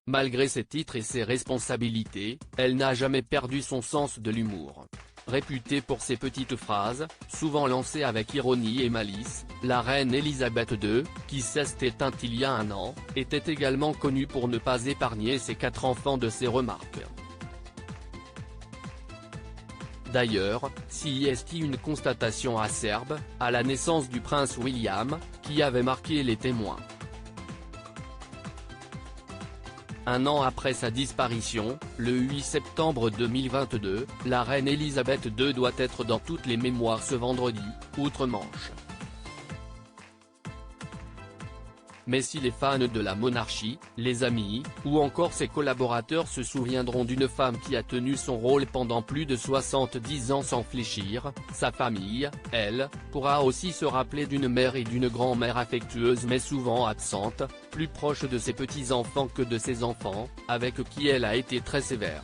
Malgré ses titres et ses responsabilités, elle n'a jamais perdu son sens de l'humour. Réputée pour ses petites phrases, souvent lancées avec ironie et malice, la reine Elisabeth II, qui s'est éteinte il y a un an, était également connue pour ne pas épargner ses 4 enfants de ses remarques. D'ailleurs, si est une constatation acerbe, à la naissance du prince William, qui avait marqué les témoins. Un an après sa disparition, le 8 septembre 2022, la reine Elisabeth II doit être dans toutes les mémoires ce vendredi, outre-Manche. Mais si les fans de la monarchie, les amis, ou encore ses collaborateurs se souviendront d'une femme qui a tenu son rôle pendant plus de 70 ans sans fléchir, sa famille, elle, pourra aussi se rappeler d'une mère et d'une grand-mère affectueuses mais souvent absentes, plus proche de ses petits-enfants que de ses enfants, avec qui elle a été très sévère.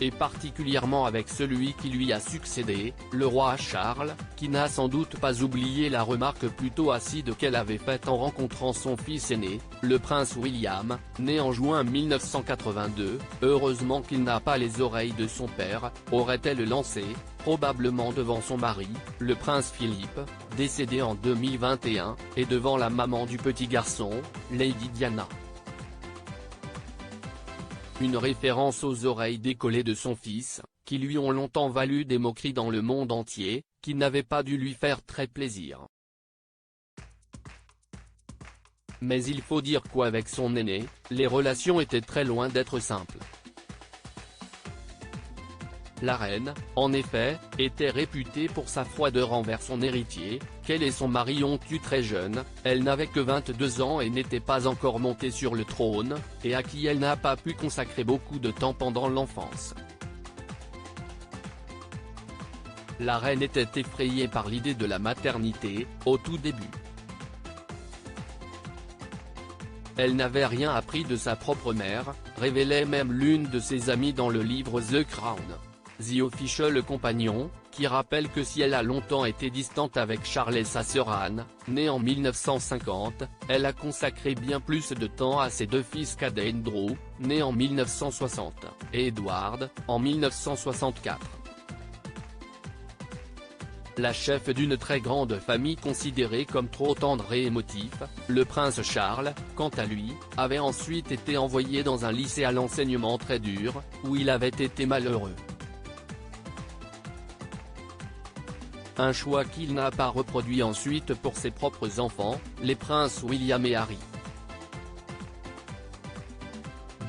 Et particulièrement avec celui qui lui a succédé, le roi Charles, qui n'a sans doute pas oublié la remarque plutôt acide qu'elle avait faite en rencontrant son fils aîné, le prince William, né en juin 1982, « Heureusement qu'il n'a pas les oreilles de son père », aurait-elle lancé, probablement devant son mari, le prince Philippe, décédé en 2021, et devant la maman du petit garçon, Lady Diana. Une référence aux oreilles décollées de son fils, qui lui ont longtemps valu des moqueries dans le monde entier, qui n'avaient pas dû lui faire très plaisir. Mais il faut dire qu'avec son aîné, les relations étaient très loin d'être simples. La reine, en effet, était réputée pour sa froideur envers son héritier, qu'elle et son mari ont eu très jeune, elle n'avait que 22 ans et n'était pas encore montée sur le trône, et à qui elle n'a pas pu consacrer beaucoup de temps pendant l'enfance. La reine était effrayée par l'idée de la maternité, au tout début. Elle n'avait rien appris de sa propre mère, révélait même l'une de ses amies dans le livre The Crown. The Official Companion, qui rappelle que si elle a longtemps été distante avec Charles et sa sœur Anne, née en 1950, elle a consacré bien plus de temps à ses 2 fils cadets Andrew, né en 1960, et Edward, en 1964. La chef d'une très grande famille considérée comme trop tendre et émotif, le prince Charles, quant à lui, avait ensuite été envoyé dans un lycée à l'enseignement très dur, où il avait été malheureux. Un choix qu'il n'a pas reproduit ensuite pour ses propres enfants, les princes William et Harry.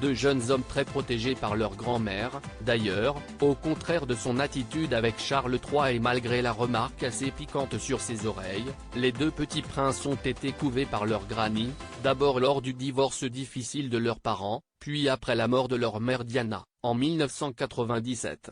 2 jeunes hommes très protégés par leur grand-mère, d'ailleurs, au contraire de son attitude avec Charles III et malgré la remarque assez piquante sur ses oreilles, les 2 petits princes ont été couvés par leur granny, d'abord lors du divorce difficile de leurs parents, puis après la mort de leur mère Diana, en 1997.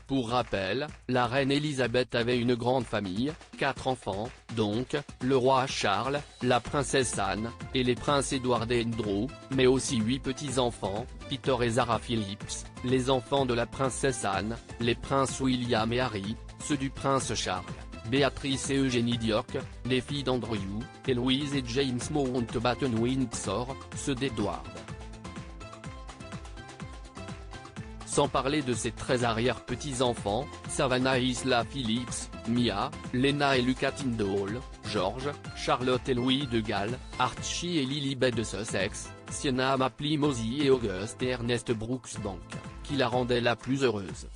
Pour rappel, la reine Elisabeth avait une grande famille, 4 enfants, donc, le roi Charles, la princesse Anne, et les princes Edward et Andrew, mais aussi 8 petits-enfants, Peter et Zara Phillips, les enfants de la princesse Anne, les princes William et Harry, ceux du prince Charles, Béatrice et Eugénie d'York, les filles d'Andrew, et Louise et James Mountbatten-Windsor, ceux d'Edward. Sans parler de ses 13 arrière-petits-enfants, Savannah Isla Phillips, Mia, Lena et Lucas Tyndall, George, Charlotte et Louis de Galles, Archie et Lilibet de Sussex, Sienna Mapley Mosey et Auguste et Ernest Brooksbank, qui la rendaient la plus heureuse.